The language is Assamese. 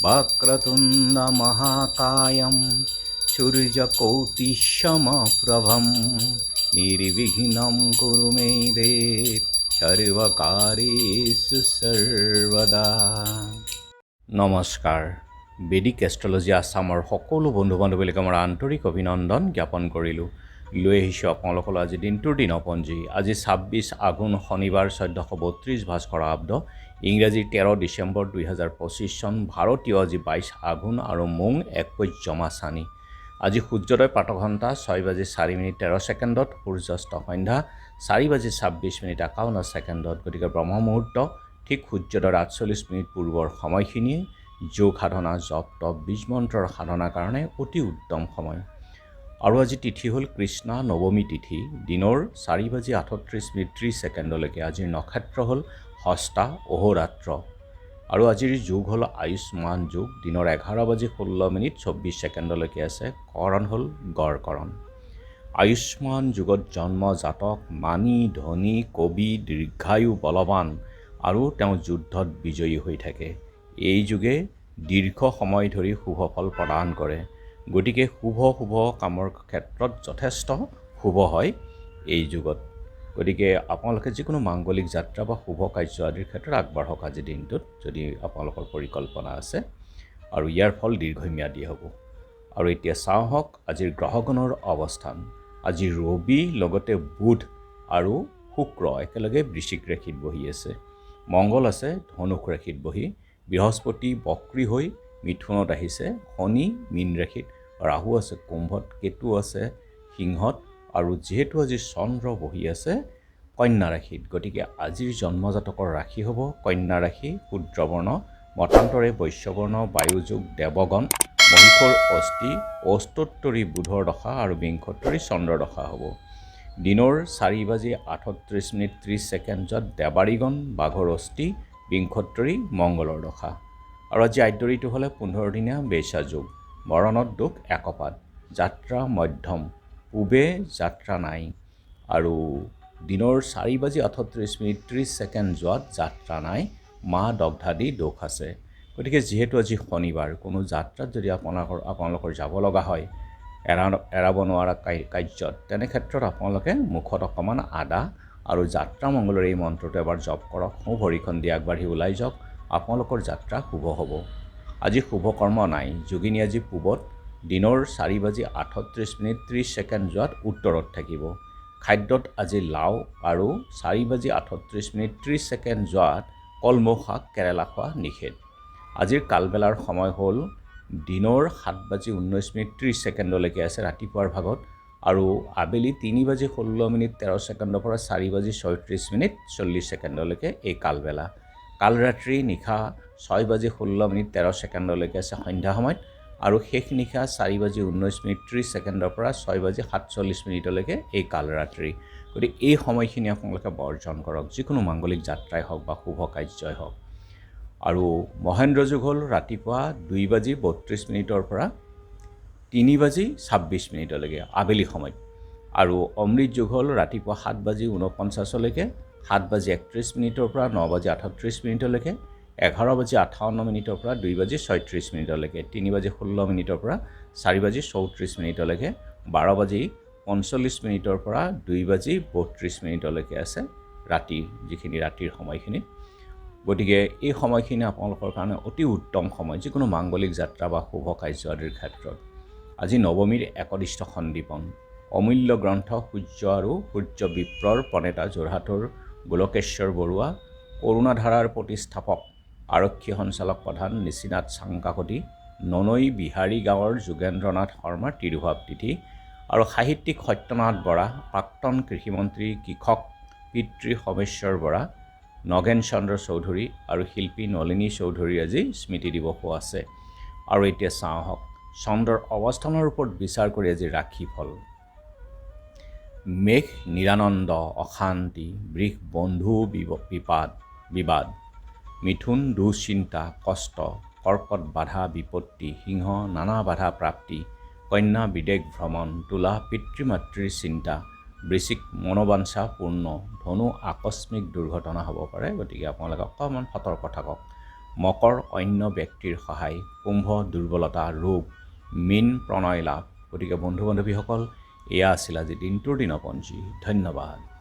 वक्रतुण्ड महाकायं सूर्यकोटिसमप्रभं निर्विघ्नं कुरु मे देव सर्वकार्येषु सर्वदा। নমস্কাৰ। বেদিক এষ্ট্ৰলজি আছামৰ সকলো বন্ধু বান্ধৱীলৈকে আমাৰ আন্তৰিক অভিনন্দন জ্ঞাপন কৰিলোঁ। লৈ আহিছোঁ আপোনালোকলৈ আজি দিনটোৰ দিনপঞ্জী। আজি 26 আঘোণ শনিবাৰ 1432 ভাস্কৰ আব্দ, ইংৰাজী 13 ডিচেম্বৰ 2025 চন, ভাৰতীয় আজি 22 আঘোণ আৰু মোং 21 জমা চানি। আজি সূৰ্যোদয় প্ৰাতঃঘণ্টা 6:04:13, সূৰ্যাস্ত সন্ধ্যা 4:26:51। গতিকে ব্ৰহ্ম মুহূৰ্ত ঠিক সূৰ্যোদয়ৰ 48 পূৰ্বৰ সময়খিনিয়ে যোগ সাধনা, জপ তপ, বীজ মন্ত্ৰৰ সাধনাৰ কাৰণে অতি উত্তম সময়। আৰু আজি তিথি হ'ল কৃষ্ণা নৱমী তিথি, দিনৰ 4:38:30 আজিৰ নক্ষত্ৰ হ'ল হস্তা অহোৰাত্ৰ। আৰু আজিৰ যোগ হ'ল আয়ুষ্মান যোগ, দিনৰ 11:16:24 আছে। কৰণ হ'ল গড় কৰণ। আয়ুষ্মান যুগত জন্ম জাতক মানি, ধনী, কবি, দীৰ্ঘায়ু, বলৱান আৰু তেওঁ যুদ্ধত বিজয়ী হৈ থাকে। এই যুগে দীৰ্ঘ সময় ধৰি শুভ ফল প্ৰদান কৰে। গতিকে শুভ কামৰ ক্ষেত্ৰত যথেষ্ট শুভ হয় এই যুগত। গতিকে আপোনালোকে যিকোনো মাংগলিক যাত্ৰা বা শুভ কাৰ্য আদিৰ ক্ষেত্ৰত আগবাঢ়ক আজিৰ দিনটোত, যদি আপোনালোকৰ পৰিকল্পনা আছে, আৰু ইয়াৰ ফল দীৰ্ঘম্যাদী হ'ব। আৰু এতিয়া চাওঁহক আজিৰ গ্ৰহগণৰ অৱস্থান। আজি ৰবি লগতে বুধ আৰু শুক্ৰ একেলগে বৃশ্চিক ৰাশিত বহি আছে। মংগল আছে ধনুষ ৰাশিত বহি, বৃহস্পতি বক্ৰী হৈ মিথুনত আহিছে, শনি মীন ৰাশিত, ৰাহু আছে কুম্ভত, কেতু আছে সিংহত, আৰু যিহেতু আজি চন্দ্ৰ বহি আছে কন্যা ৰাশিত, গতিকে আজিৰ জন্মজাতকৰ ৰাশি হ'ব কন্যা ৰাশি, শূদ্ৰবৰ্ণ, মতান্তৰে বৈশ্যবৰ্ণ, বায়ুযোগ, দেৱগণ, মহিষৰ অস্থি, অষ্টোত্তৰী বুধৰ দশা আৰু বিংশোত্তৰী চন্দ্ৰৰ দশা হ'ব। দিনৰ 4:38:30 দেৱাৰীগণ, বাঘৰ অস্থি, বিংশোত্তৰী মংগলৰ দশা। আৰু আজি আদ্যৰিটো হ'লে 15 দিনীয়া বেশ্যা যোগ, মৰণত দোষ একপাত, যাত্ৰা মধ্যম, পূবে যাত্ৰা নাই। আৰু দিনৰ 4:38:30 যোৱাত যাত্ৰা নাই, মা দগ্ধাদি দোষ আছে। গতিকে যিহেতু আজি শনিবাৰ, কোনো যাত্ৰাত যদি আপোনালোকৰ যাব লগা হয় এৰাব নোৱাৰা কাৰ্যত, তেনে ক্ষেত্ৰত আপোনালোকে মুখত অকণমান আদা আৰু যাত্ৰা মংগলৰ এই মন্ত্ৰটো এবাৰ জপ কৰক, সোঁ ভৰিখন দি আগবাঢ়ি ওলাই যাওক, আপোনালোকৰ যাত্ৰা শুভ হ'ব। আজি শুভ কৰ্ম নাই। যোগিনী আজি পূবত, দিনৰ 4:38:30 যোৱাত উত্তৰত থাকিব। খাদ্যত আজি লাও, আৰু 4:38:30 যোৱাত কলমৌ শাক, কেৰেলা খোৱা নিষেধ। আজিৰ কালবেলাৰ সময় হ'ল দিনৰ 7:19:30 আছে ৰাতিপুৱাৰ ভাগত, আৰু আবেলি 3:16:13 পৰা 4:36:40 এই কালবেলা। কালৰাত্ৰি নিশা 6:16:13 আছে সন্ধ্যা সময়ত, আৰু শেষ নিশা 4:19:30 পৰা 6:47 এই কালৰাত্ৰি। গতিকে এই সময়খিনি আপোনালোকে বৰ্জন কৰক, যিকোনো মাংগলিক যাত্ৰাই হওক বা শুভ কাৰ্যই হওক। আৰু মহেন্দ্ৰ যুগ হ'ল ৰাতিপুৱা 2:32 পৰা 3:26 আবেলি সময়ত। আৰু অমৃত যুগ হ'ল ৰাতিপুৱা 7:49 7:31 পৰা 9:38 11:58 পৰা 2:36 3:16 পৰা 4:34 12:45 পৰা 2:32 আছে ৰাতি, যিখিনি ৰাতিৰ সময়খিনি। গতিকে এই সময়খিনি আপোনালোকৰ কাৰণে অতি উত্তম সময়, যিকোনো মাংগলিক যাত্ৰা বা শুভ কাৰ্য আদিৰ ক্ষেত্ৰত। আজি নৱমীৰ একদিষ্ট সন্দীপন। অমূল্য গ্ৰন্থ সূৰ্য আৰু সূৰ্য বিপ্ৰৰ প্ৰণেতা যোৰহাটৰ গোলকেশ্বৰ বৰুৱা, কৰুণাধাৰাৰ প্ৰতিষ্ঠাপক আৰক্ষী সঞ্চালক প্ৰধান নিশিনাথ চাংকাকতি, ননৈ বিহাৰী গাঁৱৰ যোগেন্দ্ৰনাথ শৰ্মাৰ তিৰুভাৱ তিথি। আৰু সাহিত্যিক সত্যনাথ বৰা, প্ৰাক্তন কৃষিমন্ত্ৰী, কৃষক পিতৃ সমেশ্বৰ বৰা, নগেন চন্দ্ৰ চৌধুৰী আৰু শিল্পী নলিনী চৌধুৰীৰ আজি স্মৃতি দিৱসো আছে। আৰু এতিয়া চাওঁহক চন্দ্ৰৰ অৱস্থানৰ ওপৰত বিচাৰ কৰি আজি ৰাশিফল। মেঘ নিৰানন্দ অশান্তি, বৃষ বন্ধু বিবাদ, মিথুন দুশ্চিন্তা কষ্ট, কৰ্কট বাধা বিপত্তি, সিংহ নানা বাধা প্ৰাপ্তি, কন্যা বিদেশ ভ্ৰমণ, তুলা পিতৃ-মাতৃৰ চিন্তা, বৃশ্চিক মনোবাঞ্ছা পূৰ্ণ, ধনু আকস্মিক দুৰ্ঘটনা হ'ব পাৰে। গতিকে আপোনালোকে অকণমান সতৰ্ক থাকক। মকৰ অন্য ব্যক্তিৰ সহায়, কুম্ভ দুৰ্বলতা ৰোগ, মীন প্ৰণয় লাভ। গতিকে বন্ধু বান্ধৱীসকল, এয়া আছিল আজি দিনটোৰ দিনপঞ্জী। ধন্যবাদ।